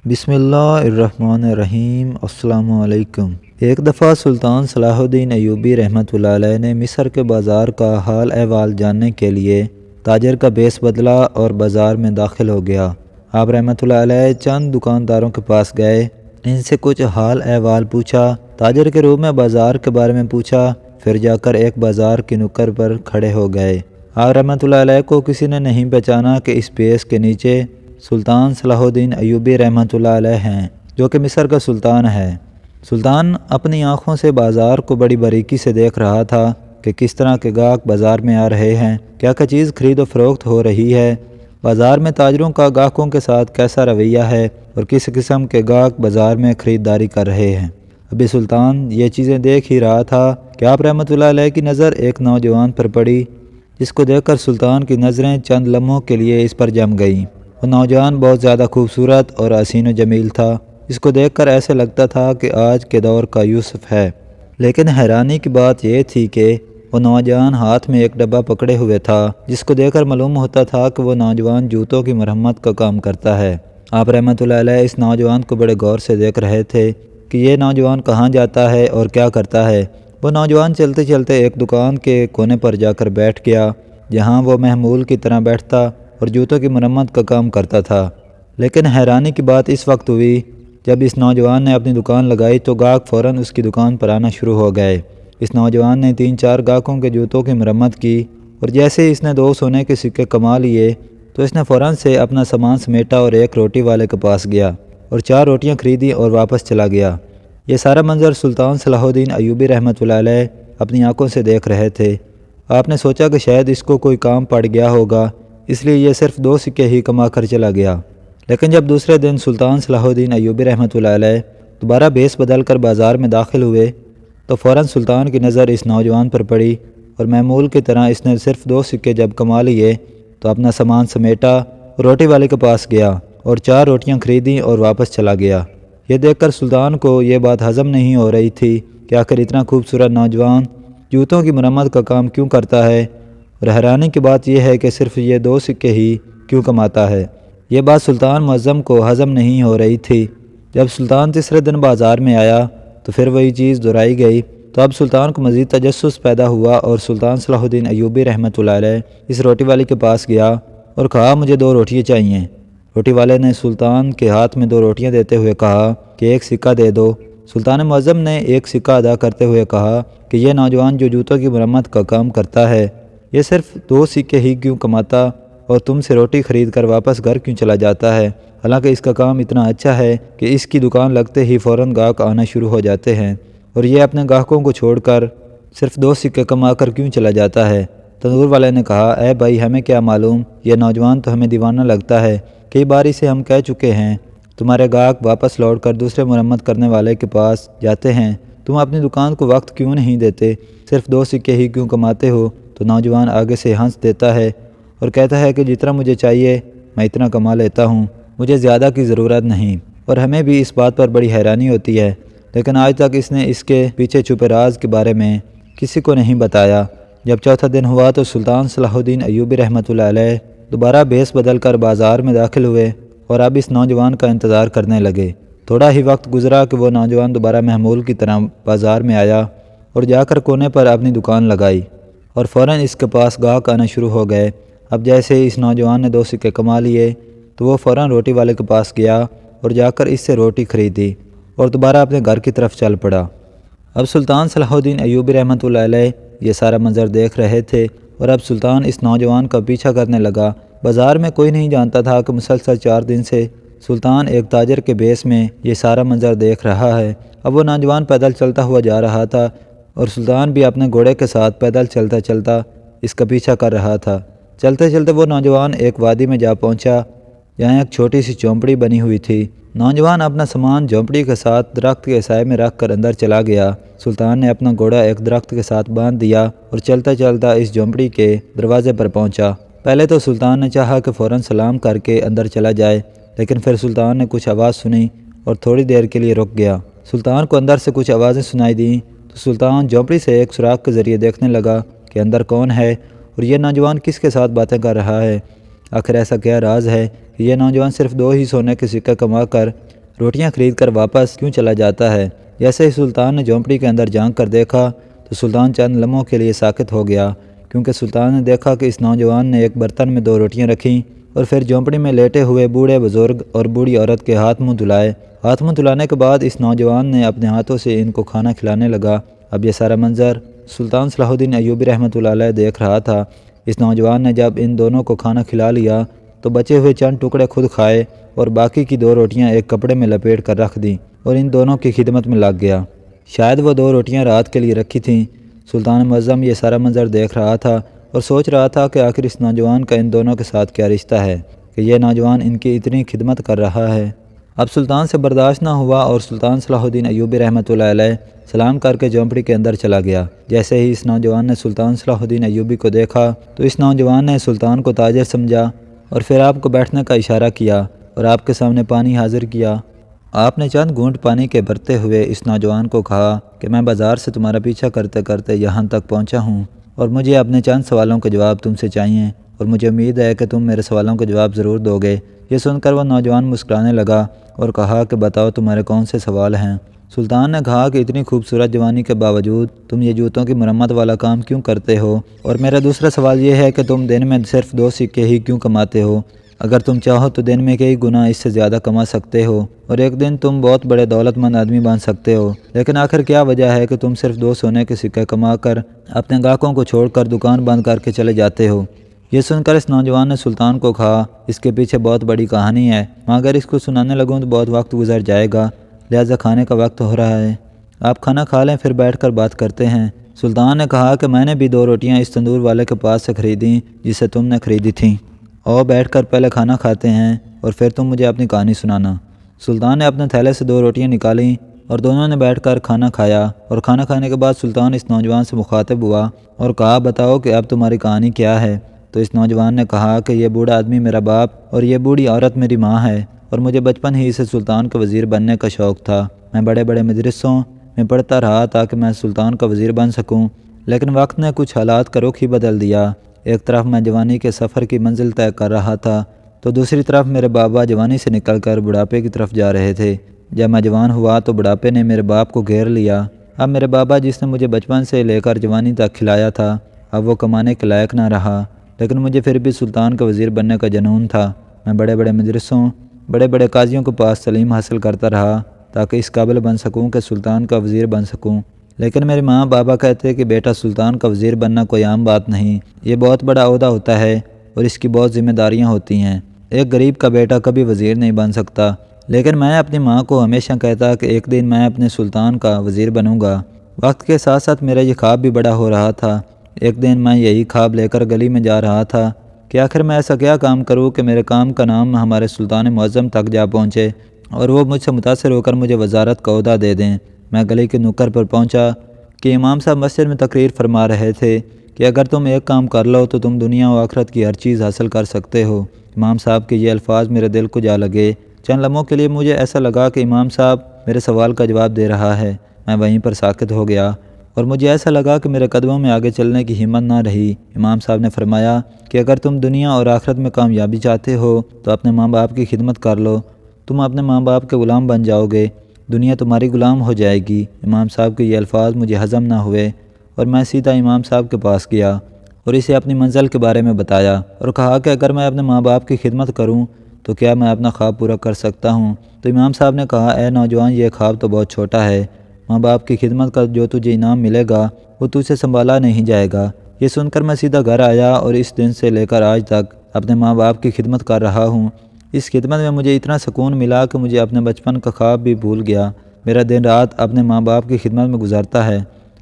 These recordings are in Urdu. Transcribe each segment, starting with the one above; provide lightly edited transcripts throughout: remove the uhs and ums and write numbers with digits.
بسم اللہ الرحمن الرحیم۔ السلام علیکم۔ ایک دفعہ سلطان صلاح الدین ایوبی رحمۃ اللہ علیہ نے مصر کے بازار کا حال احوال جاننے کے لیے تاجر کا بیس بدلا اور بازار میں داخل ہو گیا۔ آپ رحمۃ اللہ علیہ چند دکانداروں کے پاس گئے، ان سے کچھ حال احوال پوچھا، تاجر کے روپ میں بازار کے بارے میں پوچھا، پھر جا کر ایک بازار کی نکر پر کھڑے ہو گئے۔ آپ رحمۃ اللہ علیہ کو کسی نے نہیں پہچانا کہ اس بیس کے نیچے سلطان صلاح الدین ایوبی رحمۃ اللہ علیہ ہیں، جو کہ مصر کا سلطان ہے۔ سلطان اپنی آنکھوں سے بازار کو بڑی باریکی سے دیکھ رہا تھا کہ کس طرح کے گاہک بازار میں آ رہے ہیں، کیا کیا چیز خرید و فروخت ہو رہی ہے، بازار میں تاجروں کا گاہکوں کے ساتھ کیسا رویہ ہے اور کس قسم کے گاہک بازار میں خریداری کر رہے ہیں۔ ابھی سلطان یہ چیزیں دیکھ ہی رہا تھا کہ آپ رحمۃ اللہ علیہ کی نظر ایک نوجوان پر پڑی، جس کو دیکھ کر سلطان کی نظریں چند لمحوں کے لیے اس پر جم گئیں۔ وہ نوجوان بہت زیادہ خوبصورت اور حسین و جمیل تھا، اس کو دیکھ کر ایسے لگتا تھا کہ آج کے دور کا یوسف ہے۔ لیکن حیرانی کی بات یہ تھی کہ وہ نوجوان ہاتھ میں ایک ڈبہ پکڑے ہوئے تھا، جس کو دیکھ کر معلوم ہوتا تھا کہ وہ نوجوان جوتوں کی مرمت کا کام کرتا ہے۔ آپ رحمۃ اللہ علیہ اس نوجوان کو بڑے غور سے دیکھ رہے تھے کہ یہ نوجوان کہاں جاتا ہے اور کیا کرتا ہے۔ وہ نوجوان چلتے چلتے ایک دکان کے کونے پر جا کر بیٹھ گیا، جہاں وہ محمول کی طرح بیٹھتا اور جوتوں کی مرمت کا کام کرتا تھا۔ لیکن حیرانی کی بات اس وقت ہوئی جب اس نوجوان نے اپنی دکان لگائی تو گاہک فوراً اس کی دکان پر آنا شروع ہو گئے۔ اس نوجوان نے 3-4 گاہکوں کے جوتوں کی مرمت کی اور جیسے ہی اس نے 2 سونے کے سکے کما لیے تو اس نے فوراً سے اپنا سامان سمیٹا اور ایک روٹی والے کے پاس گیا اور 4 روٹیاں خریدی اور واپس چلا گیا۔ یہ سارا منظر سلطان صلاح الدین ایوبی رحمۃ اللہ علیہ اپنی آنکھوں سے دیکھ رہے تھے۔ آپ نے سوچا کہ شاید اس کو کوئی کام پڑ گیا ہوگا، اس لیے یہ صرف 2 سکے ہی کما کر چلا گیا۔ لیکن جب دوسرے دن سلطان صلاح الدین ایوبی رحمۃ اللہ علیہ دوبارہ بیس بدل کر بازار میں داخل ہوئے تو فوراً سلطان کی نظر اس نوجوان پر پڑی اور معمول کی طرح اس نے صرف 2 سکے جب کما لیے تو اپنا سامان سمیٹا اور روٹی والے کے پاس گیا اور 4 روٹیاں خریدیں اور واپس چلا گیا۔ یہ دیکھ کر سلطان کو یہ بات ہضم نہیں ہو رہی تھی کہ آخر اتنا خوبصورت نوجوان جوتوں کی مرمت کا کام کیوں کرتا ہے، اور حیرانی کی بات یہ ہے کہ صرف یہ 2 سکے ہی کیوں کماتا ہے۔ یہ بات سلطان معظم کو ہضم نہیں ہو رہی تھی۔ جب سلطان تیسرے دن بازار میں آیا تو پھر وہی چیز دہرائی گئی، تو اب سلطان کو مزید تجسس پیدا ہوا اور سلطان صلاح الدین ایوبی رحمۃ اللہ علیہ اس روٹی والے کے پاس گیا اور کہا مجھے 2 روٹیاں چاہیے۔ روٹی والے نے سلطان کے ہاتھ میں 2 روٹیاں دیتے ہوئے کہا کہ 1 سکہ دے دو۔ سلطان معظم نے 1 سکہ ادا کرتے ہوئے کہا کہ یہ نوجوان جو جوتوں کی مرمت کا کام کرتا ہے، یہ صرف 2 سکے ہی کیوں کماتا اور تم سے روٹی خرید کر واپس گھر کیوں چلا جاتا ہے، حالانکہ اس کا کام اتنا اچھا ہے کہ اس کی دکان لگتے ہی فوراً گاہک آنا شروع ہو جاتے ہیں، اور یہ اپنے گاہکوں کو چھوڑ کر صرف 2 سکے کما کر کیوں چلا جاتا ہے۔ تندور والے نے کہا اے بھائی، ہمیں کیا معلوم، یہ نوجوان تو ہمیں دیوانہ لگتا ہے، کئی بار اسے ہم کہہ چکے ہیں تمہارے گاہک واپس لوٹ کر دوسرے مرمت کرنے والے کے پاس جاتے ہیں، تم اپنی دکان کو وقت کیوں نہیں دیتے، صرف 2 سکے ہی کیوں کماتے ہو۔ تو نوجوان آگے سے ہنس دیتا ہے اور کہتا ہے کہ جتنا مجھے چاہیے میں اتنا کما لیتا ہوں، مجھے زیادہ کی ضرورت نہیں، اور ہمیں بھی اس بات پر بڑی حیرانی ہوتی ہے، لیکن آج تک اس نے اس کے پیچھے چھپے راز کے بارے میں کسی کو نہیں بتایا۔ جب چوتھا دن ہوا تو سلطان صلاح الدین ایوبی رحمۃ اللہ علیہ دوبارہ بیس بدل کر بازار میں داخل ہوئے اور اب اس نوجوان کا انتظار کرنے لگے۔ تھوڑا ہی وقت گزرا کہ وہ نوجوان دوبارہ محمول کی طرح بازار میں آیا اور جا کر کونے پر اپنی دکان لگائی اور فوراً اس کے پاس گاہک آنا شروع ہو گئے۔ اب جیسے ہی اس نوجوان نے 2 سکے کما لیے تو وہ فوراً روٹی والے کے پاس گیا اور جا کر اس سے روٹی خریدی اور دوبارہ اپنے گھر کی طرف چل پڑا۔ اب سلطان صلاح الدین ایوبی رحمۃ اللہ علیہ یہ سارا منظر دیکھ رہے تھے اور اب سلطان اس نوجوان کا پیچھا کرنے لگا۔ بازار میں کوئی نہیں جانتا تھا کہ مسلسل 4 دن سے سلطان ایک تاجر کے بیس میں یہ سارا منظر دیکھ رہا ہے۔ اب وہ نوجوان پیدل چلتا ہوا جا رہا تھا اور سلطان بھی اپنے گھوڑے کے ساتھ پیدل چلتا چلتا اس کا پیچھا کر رہا تھا۔ چلتے چلتے وہ نوجوان ایک وادی میں جا پہنچا جہاں ایک چھوٹی سی جھونپڑی بنی ہوئی تھی۔ نوجوان اپنا سامان جھونپڑی کے ساتھ درخت کے سائے میں رکھ کر اندر چلا گیا۔ سلطان نے اپنا گھوڑا ایک درخت کے ساتھ باندھ دیا اور چلتا چلتا اس جھونپڑی کے دروازے پر پہنچا۔ پہلے تو سلطان نے چاہا کہ فوراً سلام کر کے اندر چلا جائے، لیکن پھر سلطان نے کچھ آواز سنی اور تھوڑی دیر کے لیے رک گیا۔ سلطان کو اندر سے کچھ آوازیں سنائی دیں تو سلطان جھونپڑی سے ایک سوراخ کے ذریعے دیکھنے لگا کہ اندر کون ہے اور یہ نوجوان کس کے ساتھ باتیں کر رہا ہے۔ آخر ایسا کیا راز ہے کہ یہ نوجوان صرف 2 ہی سونے کے سکے کما کر روٹیاں خرید کر واپس کیوں چلا جاتا ہے۔ جیسے ہی سلطان نے جھونپڑی کے اندر جھانک کر دیکھا تو سلطان چند لمحوں کے لیے ساکت ہو گیا، کیونکہ سلطان نے دیکھا کہ اس نوجوان نے ایک برتن میں 2 روٹیاں رکھیں اور پھر جھونپڑی میں لیٹے ہوئے بوڑھے بزرگ اور بوڑھی عورت کے ہاتھ منہ دھلائے۔ ہاتھ منہ دھلانے کے بعد اس نوجوان نے اپنے ہاتھوں سے ان کو کھانا کھلانے لگا۔ اب یہ سارا منظر سلطان صلاح الدین ایوبی رحمۃ اللہ علیہ دیکھ رہا تھا۔ اس نوجوان نے جب ان دونوں کو کھانا کھلا لیا تو بچے ہوئے چند ٹکڑے خود کھائے اور باقی کی 2 روٹیاں ایک کپڑے میں لپیٹ کر رکھ دیں اور ان دونوں کی خدمت میں لگ گیا۔ شاید وہ 2 روٹیاں رات کے لیے رکھی تھیں۔ سلطان معظم یہ سارا منظر دیکھ رہا تھا اور سوچ رہا تھا کہ آخر اس نوجوان کا ان دونوں کے ساتھ کیا رشتہ ہے کہ یہ نوجوان ان کی اتنی خدمت کر رہا ہے۔ اب سلطان سے برداشت نہ ہوا اور سلطان صلاح الدین ایوبی رحمۃ اللہ علیہ سلام کر کے جھونپڑی کے اندر چلا گیا۔ جیسے ہی اس نوجوان نے سلطان صلاح الدین ایوبی کو دیکھا تو اس نوجوان نے سلطان کو تاجر سمجھا اور پھر آپ کو بیٹھنے کا اشارہ کیا اور آپ کے سامنے پانی حاضر کیا۔ آپ نے چند گھونٹ پانی کے بھرتے ہوئے اس نوجوان کو کہا کہ میں بازار سے تمہارا پیچھا کرتے کرتے یہاں تک پہنچا ہوں اور مجھے اپنے چند سوالوں کے جواب تم سے چاہیے اور مجھے امید ہے کہ تم میرے سوالوں کے جواب ضرور دو گے۔ یہ سن کر وہ نوجوان مسکرانے لگا اور کہا کہ بتاؤ تمہارے کون سے سوال ہیں۔ سلطان نے کہا کہ اتنی خوبصورت جوانی کے باوجود تم یہ جوتوں کی مرمت والا کام کیوں کرتے ہو، اور میرا دوسرا سوال یہ ہے کہ تم دن میں صرف 2 سکے ہی کیوں کماتے ہو؟ اگر تم چاہو تو دن میں کئی گنا اس سے زیادہ کما سکتے ہو اور ایک دن تم بہت بڑے دولت مند آدمی بن سکتے ہو، لیکن آخر کیا وجہ ہے کہ تم صرف 2 سونے کے سکے کما کر اپنے گاہکوں کو چھوڑ کر دکان بند کر کے چلے جاتے ہو؟ یہ سن کر اس نوجوان نے سلطان کو کہا اس کے پیچھے بہت بڑی کہانی ہے، مگر اس کو سنانے لگوں تو بہت وقت گزر جائے گا، لہٰذا کھانے کا وقت ہو رہا ہے، آپ کھانا کھا لیں پھر بیٹھ کر بات کرتے ہیں۔ سلطان نے کہا کہ میں نے بھی 2 روٹیاں اس تندور والے کے پاس سے خریدیں جسے تم نے خریدی تھیں، اور بیٹھ کر پہلے کھانا کھاتے ہیں اور پھر تم مجھے اپنی کہانی سنانا۔ سلطان نے اپنے تھیلے سے 2 روٹیاں نکالیں اور دونوں نے بیٹھ کر کھانا کھایا، اور کھانا کھانے کے بعد سلطان اس نوجوان سے مخاطب ہوا اور کہا بتاؤ کہ اب تمہاری کہانی کیا ہے؟ تو اس نوجوان نے کہا کہ یہ بوڑھا آدمی میرا باپ اور یہ بوڑھی عورت میری ماں ہے، اور مجھے بچپن ہی سے سلطان کا وزیر بننے کا شوق تھا۔ میں بڑے بڑے مدرسوں میں پڑھتا رہا تاکہ میں سلطان کا وزیر بن سکوں، لیکن وقت نے کچھ حالات کا رخ ہی بدل دیا۔ ایک طرف میں جوانی کے سفر کی منزل طے کر رہا تھا تو دوسری طرف میرے بابا جوانی سے نکل کر بڑھاپے کی طرف جا رہے تھے۔ جب میں جوان ہوا تو بڑھاپے نے میرے باپ کو گھیر لیا۔ اب میرے بابا جس نے مجھے بچپن سے لے کر جوانی تک کھلایا تھا اب وہ کمانے کے لائق نہ رہا، لیکن مجھے پھر بھی سلطان کا وزیر بننے کا جنون تھا۔ میں بڑے بڑے مدرسوں، بڑے بڑے قاضیوں کے پاس تعلیم حاصل کرتا رہا تاکہ اس قابل بن سکوں کہ سلطان کا وزیر بن سکوں، لیکن میری ماں بابا کہتے کہ بیٹا سلطان کا وزیر بننا کوئی عام بات نہیں، یہ بہت بڑا عہدہ ہوتا ہے اور اس کی بہت ذمہ داریاں ہوتی ہیں، ایک غریب کا بیٹا کبھی وزیر نہیں بن سکتا۔ لیکن میں اپنی ماں کو ہمیشہ کہتا کہ ایک دن میں اپنے سلطان کا وزیر بنوں گا۔ وقت کے ساتھ ساتھ میرا یہ خواب بھی بڑا ہو رہا تھا۔ ایک دن میں یہی خواب لے کر گلی میں جا رہا تھا کہ آخر میں ایسا کیا کام کروں کہ میرے کام کا نام ہمارے سلطان معظم تک جا پہنچے اور وہ مجھ سے متاثر ہو کر مجھے وزارت کا عہدہ دے دیں۔ میں گلی کے نکر پر پہنچا کہ امام صاحب مسجد میں تقریر فرما رہے تھے کہ اگر تم ایک کام کر لو تو تم دنیا و آخرت کی ہر چیز حاصل کر سکتے ہو۔ امام صاحب کے یہ الفاظ میرے دل کو جا لگے۔ چند لمحوں کے لیے مجھے ایسا لگا کہ امام صاحب میرے سوال کا جواب دے رہا ہے۔ میں وہیں پر ساکت ہو گیا اور مجھے ایسا لگا کہ میرے قدموں میں آگے چلنے کی ہمت نہ رہی۔ امام صاحب نے فرمایا کہ اگر تم دنیا اور آخرت میں کامیابی چاہتے ہو تو اپنے ماں باپ کی خدمت کر لو، تم اپنے ماں باپ کے غلام بن جاؤ گے، دنیا تمہاری غلام ہو جائے گی۔ امام صاحب کے یہ الفاظ مجھے ہضم نہ ہوئے اور میں سیدھا امام صاحب کے پاس گیا اور اسے اپنی منزل کے بارے میں بتایا اور کہا کہ اگر میں اپنے ماں باپ کی خدمت کروں تو کیا میں اپنا خواب پورا کر سکتا ہوں؟ تو امام صاحب نے کہا اے نوجوان، یہ خواب تو بہت چھوٹا ہے، ماں باپ کی خدمت کا جو تجھے انعام ملے گا وہ تجھ سے سنبھالا نہیں جائے گا۔ یہ سن کر میں سیدھا گھر آیا اور اس دن سے لے کر آج تک اپنے ماں باپ کی خدمت کر رہا ہوں۔ اس خدمت میں مجھے اتنا سکون ملا کہ مجھے اپنے بچپن کا خواب بھی بھول گیا۔ میرا دن رات اپنے ماں باپ کی خدمت میں گزرتا ہے۔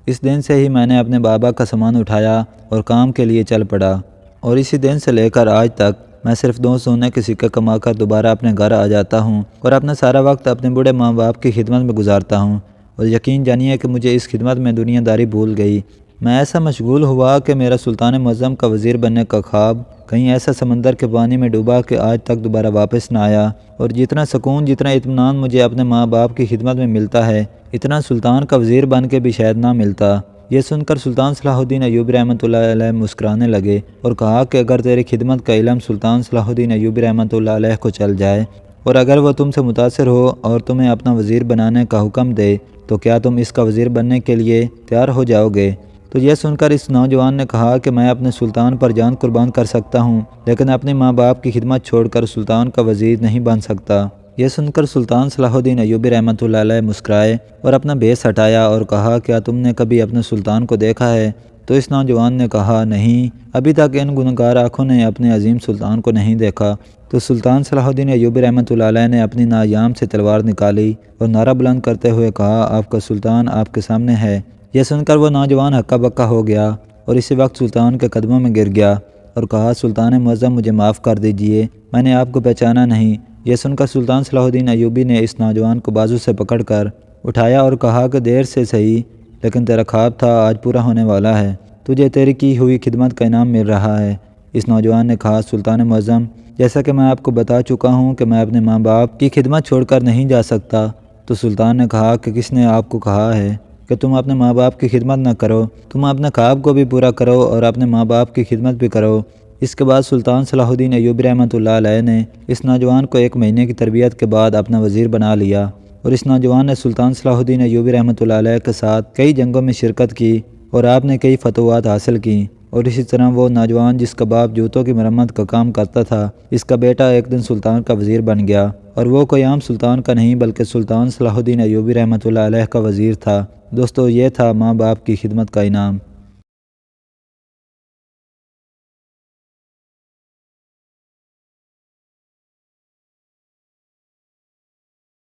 اس دن سے ہی میں نے اپنے بابا کا سامان اٹھایا اور کام کے لیے چل پڑا، اور اسی دن سے لے کر آج تک میں صرف 2 سونے کے سکے کما کر دوبارہ اپنے گھر آ جاتا ہوں اور اپنا سارا وقت اپنے بوڑھے ماں باپ کی خدمت میں گزارتا ہوں، اور یقین جانیے کہ مجھے اس خدمت میں دنیا داری بھول گئی۔ میں ایسا مشغول ہوا کہ میرا سلطان معظم کا وزیر بننے کا خواب کہیں ایسا سمندر کے پانی میں ڈوبا کہ آج تک دوبارہ واپس نہ آیا، اور جتنا سکون، جتنا اطمینان مجھے اپنے ماں باپ کی خدمت میں ملتا ہے اتنا سلطان کا وزیر بن کے بھی شاید نہ ملتا۔ یہ سن کر سلطان صلاح الدین ایوبی رحمۃ اللہ علیہ مسکرانے لگے اور کہا کہ اگر تیری خدمت کا علم سلطان صلاح الدین ایوبی رحمۃ اللہ علیہ کو چل جائے اور اگر وہ تم سے متاثر ہو اور تمہیں اپنا وزیر بنانے کا حکم دے تو کیا تم اس کا وزیر بننے کے لیے تیار ہو جاؤ گے؟ تو یہ سن کر اس نوجوان نے کہا کہ میں اپنے سلطان پر جان قربان کر سکتا ہوں، لیکن اپنے ماں باپ کی خدمت چھوڑ کر سلطان کا وزیر نہیں بن سکتا۔ یہ سن کر سلطان صلاح الدین ایوبی رحمۃ اللہ علیہ مسکرائے اور اپنا بیس ہٹایا اور کہا کیا تم نے کبھی اپنے سلطان کو دیکھا ہے؟ تو اس نوجوان نے کہا نہیں، ابھی تک ان گنہگار آنکھوں نے اپنے عظیم سلطان کو نہیں دیکھا۔ تو سلطان صلاح الدین ایوبی رحمۃ اللہ علیہ نے اپنی نایام سے تلوار نکالی اور نعرہ بلند کرتے ہوئے کہا آپ کا سلطان آپ کے سامنے ہے۔ یہ سن کر وہ نوجوان ہکا بکا ہو گیا اور اسی وقت سلطان کے قدموں میں گر گیا اور کہا سلطان معظم مجھے معاف کر دیجئے، میں نے آپ کو پہچانا نہیں۔ یہ سن کر سلطان صلاح الدین ایوبی نے اس نوجوان کو بازو سے پکڑ کر اٹھایا اور کہا کہ دیر سے صحیح لیکن تیرا خواب تھا آج پورا ہونے والا ہے، تجھے تیری کی ہوئی خدمت کا انعام مل رہا ہے۔ اس نوجوان نے کہا سلطان معظم جیسا کہ میں آپ کو بتا چکا ہوں کہ میں اپنے ماں باپ کی خدمت چھوڑ کر نہیں جا سکتا۔ تو سلطان نے کہا کہ کس نے آپ کو کہا ہے کہ تم اپنے ماں باپ کی خدمت نہ کرو، تم اپنے خواب کو بھی پورا کرو اور اپنے ماں باپ کی خدمت بھی کرو۔ اس کے بعد سلطان صلاح الدین ایوبی رحمۃ اللہ علیہ نے اس نوجوان کو 1 مہینے کی تربیت کے بعد اپنا وزیر بنا لیا اور اس نوجوان نے سلطان صلاح الدین ایوبی رحمۃ اللہ علیہ کے ساتھ کئی جنگوں میں شرکت کی اور آپ نے کئی فتوحات حاصل کیں۔ اور اسی طرح وہ نوجوان جس کا باپ جوتوں کی مرمت کا کام کرتا تھا، اس کا بیٹا ایک دن سلطان کا وزیر بن گیا اور وہ کوئی عام سلطان کا نہیں بلکہ سلطان صلاح الدین ایوبی رحمۃ اللہ علیہ کا وزیر تھا۔ دوستو یہ تھا ماں باپ کی خدمت کا انعام۔